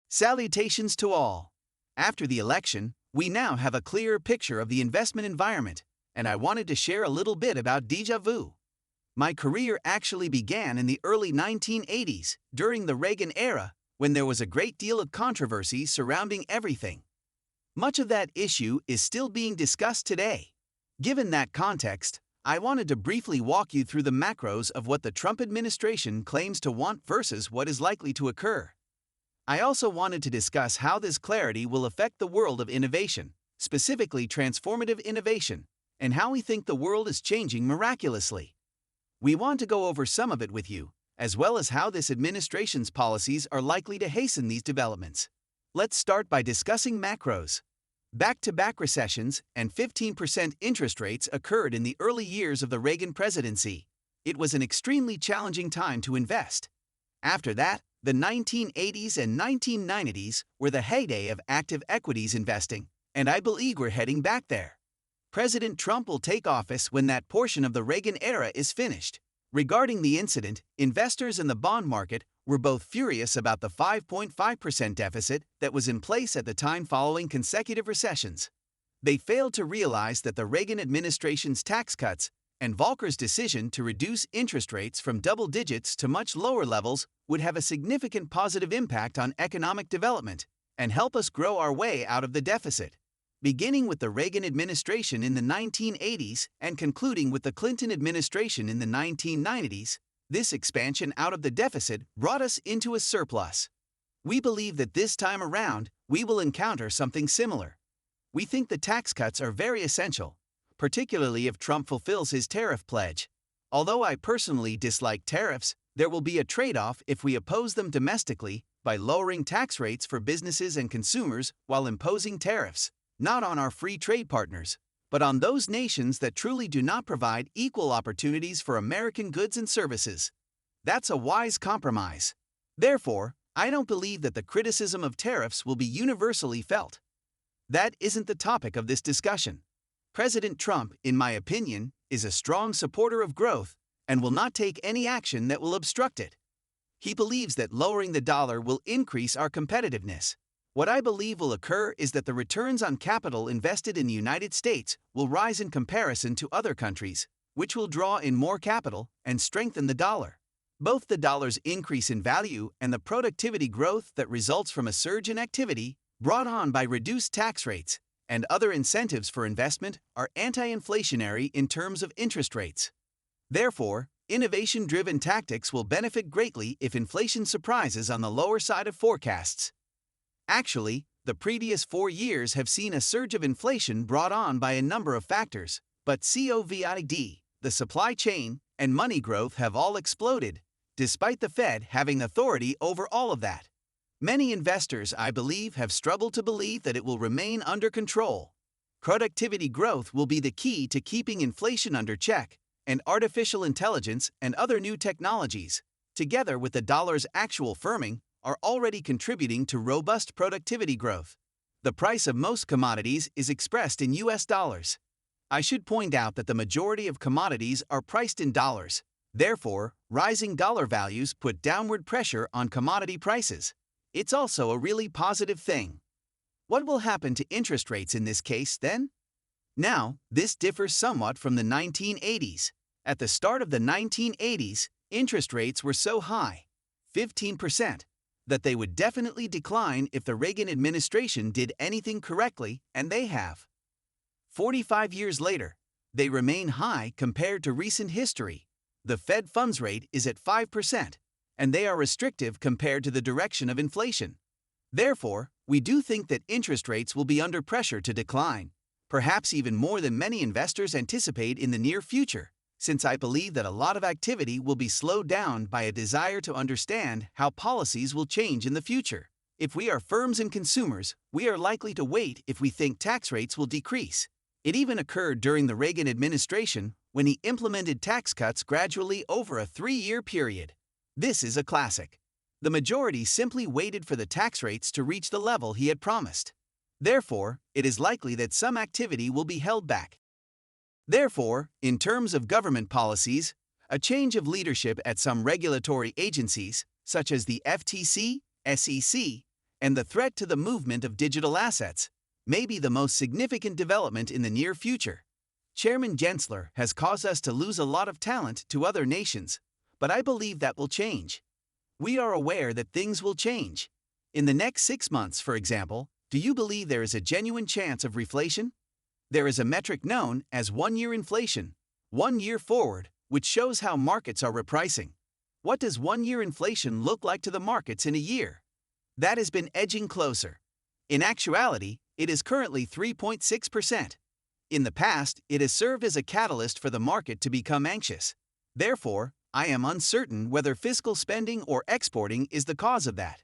Salutations to all. After the election, we now have a clearer picture of the investment environment, and I wanted to share a little bit about déjà vu. My career actually began in the early 1980s, during the Reagan era, when there was a great deal of controversy surrounding everything. Much of that issue is still being discussed today. Given that context, I wanted to briefly walk you through the macros of what the Trump administration claims to want versus what is likely to occur. I also wanted to discuss how this clarity will affect the world of innovation, specifically transformative innovation, and how we think the world is changing miraculously. We want to go over some of it with you, as well as how this administration's policies are likely to hasten these developments. Let's start by discussing macros. Back-to-back recessions and 15% interest rates occurred in the early years of the Reagan presidency. It was an extremely challenging time to invest. After that, the 1980s and 1990s were the heyday of active equities investing, and I believe we're heading back there. President Trump will take office when that portion of the Reagan era is finished. Regarding the incident, investors in the bond market were both furious about the 5.5% deficit that was in place at the time following consecutive recessions. They failed to realize that the Reagan administration's tax cuts and Volcker's decision to reduce interest rates from double digits to much lower levels would have a significant positive impact on economic development and help us grow our way out of the deficit. Beginning with the Reagan administration in the 1980s and concluding with the Clinton administration in the 1990s, this expansion out of the deficit brought us into a surplus. We believe that this time around, we will encounter something similar. We think the tax cuts are very essential, particularly if Trump fulfills his tariff pledge. Although I personally dislike tariffs, there will be a trade-off if we oppose them domestically by lowering tax rates for businesses and consumers while imposing tariffs, not on our free trade partners, but on those nations that truly do not provide equal opportunities for American goods and services. That's a wise compromise. Therefore, I don't believe that the criticism of tariffs will be universally felt. That isn't the topic of this discussion. President Trump, in my opinion, is a strong supporter of growth and will not take any action that will obstruct it. He believes that lowering the dollar will increase our competitiveness. What I believe will occur is that the returns on capital invested in the United States will rise in comparison to other countries, which will draw in more capital and strengthen the dollar. Both the dollar's increase in value and the productivity growth that results from a surge in activity brought on by reduced tax rates and other incentives for investment are anti-inflationary in terms of interest rates. Therefore, innovation-driven tactics will benefit greatly if inflation surprises on the lower side of forecasts. Actually, the previous 4 years have seen a surge of inflation brought on by a number of factors, but COVID, the supply chain, and money growth have all exploded, despite the Fed having authority over all of that. Many investors, I believe, have struggled to believe that it will remain under control. Productivity growth will be the key to keeping inflation under check, and artificial intelligence and other new technologies, together with the dollar's actual firming, are already contributing to robust productivity growth. The price of most commodities is expressed in US dollars. I should point out that the majority of commodities are priced in dollars. Therefore, rising dollar values put downward pressure on commodity prices. It's also a really positive thing. What will happen to interest rates in this case, then? Now, this differs somewhat from the 1980s. At the start of the 1980s, interest rates were so high, 15%, that they would definitely decline if the Reagan administration did anything correctly, and they have. 45 years later, they remain high compared to recent history. The Fed funds rate is at 5%, and they are restrictive compared to the direction of inflation. Therefore, we do think that interest rates will be under pressure to decline, perhaps even more than many investors anticipate in the near future, since I believe that a lot of activity will be slowed down by a desire to understand how policies will change in the future. If we are firms and consumers, we are likely to wait if we think tax rates will decrease. It even occurred during the Reagan administration when he implemented tax cuts gradually over a 3-year period. This is a classic. The majority simply waited for the tax rates to reach the level he had promised. Therefore, it is likely that some activity will be held back. Therefore, in terms of government policies, a change of leadership at some regulatory agencies, such as the FTC, SEC, and the threat to the movement of digital assets may be the most significant development in the near future. Chairman Gensler has caused us to lose a lot of talent to other nations, but I believe that will change. We are aware that things will change. In the next 6 months, for example, do you believe there is a genuine chance of reflation? There is a metric known as one-year inflation, 1 year forward, which shows how markets are repricing. What does one-year inflation look like to the markets in a year? That has been edging closer. In actuality, it is currently 3.6%. In the past, it has served as a catalyst for the market to become anxious. Therefore, I am uncertain whether fiscal spending or exporting is the cause of that.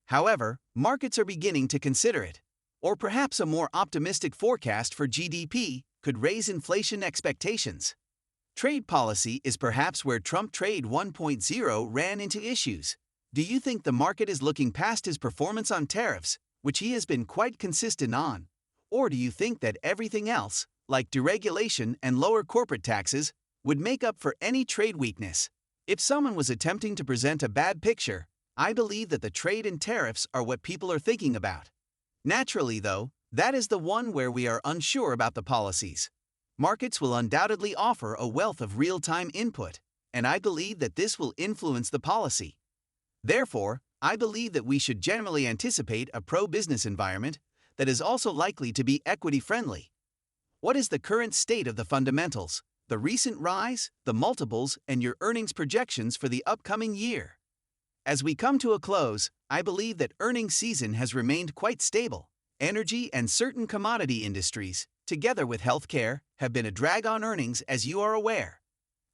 However, markets are beginning to consider it. Or perhaps a more optimistic forecast for GDP could raise inflation expectations. Trade policy is perhaps where Trump Trade 1.0 ran into issues. Do you think the market is looking past his performance on tariffs, which he has been quite consistent on? Or do you think that everything else, like deregulation and lower corporate taxes, would make up for any trade weakness? If someone was attempting to present a bad picture, I believe that the trade and tariffs are what people are thinking about. Naturally, though, that is the one where we are unsure about the policies. Markets will undoubtedly offer a wealth of real-time input, and I believe that this will influence the policy. Therefore, I believe that we should generally anticipate a pro-business environment that is also likely to be equity-friendly. What is the current state of the fundamentals, the recent rise, the multiples, and your earnings projections for the upcoming year? As we come to a close, I believe that earnings season has remained quite stable. Energy and certain commodity industries, together with healthcare, have been a drag on earnings, as you are aware.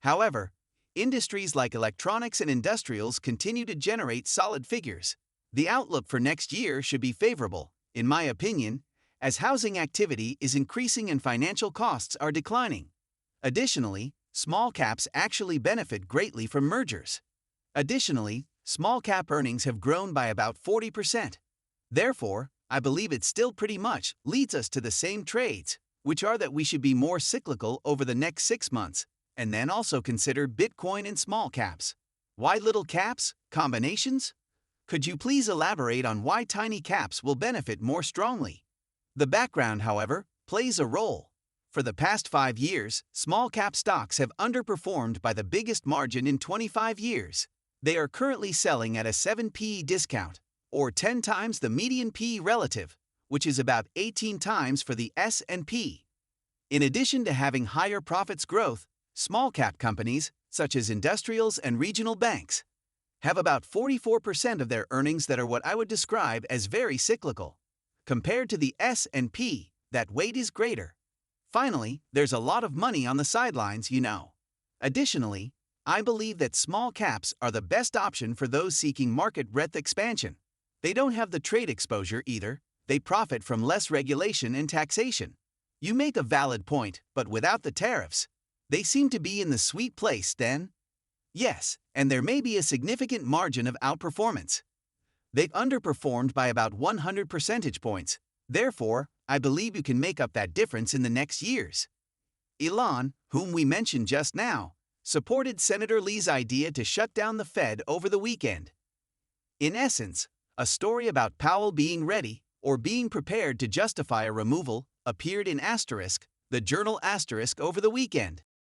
However, industries like electronics and industrials continue to generate solid figures. The outlook for next year should be favorable, in my opinion, as housing activity is increasing and financial costs are declining. Additionally, small caps actually benefit greatly from mergers. Additionally, small cap earnings have grown by about 40%. Therefore, I believe it still pretty much leads us to the same trades, which are that we should be more cyclical over the next 6 months, and then also consider Bitcoin and small caps. Why little caps? Combinations? Could you please elaborate on why tiny caps will benefit more strongly? The background, however, plays a role. For the past 5 years, small cap stocks have underperformed by the biggest margin in 25 years. They are currently selling at a 7 PE discount, or 10 times the median PE relative, which is about 18 times for the S&P. In addition to having higher profits growth, small cap companies, such as industrials and regional banks, have about 44% of their earnings that are what I would describe as very cyclical. Compared to the S&P, that weight is greater. Finally, there's a lot of money on the sidelines, you know. Additionally, I believe that small caps are the best option for those seeking market breadth expansion. They don't have the trade exposure either. They profit from less regulation and taxation. You make a valid point, but without the tariffs, they seem to be in the sweet place then. Yes, and there may be a significant margin of outperformance. They've underperformed by about 100 percentage points. Therefore, I believe you can make up that difference in the next years. Elon, whom we mentioned just now, supported Senator Lee's idea to shut down the Fed over the weekend. In essence, a story about Powell being ready or being prepared to justify a removal appeared in the journal over the weekend.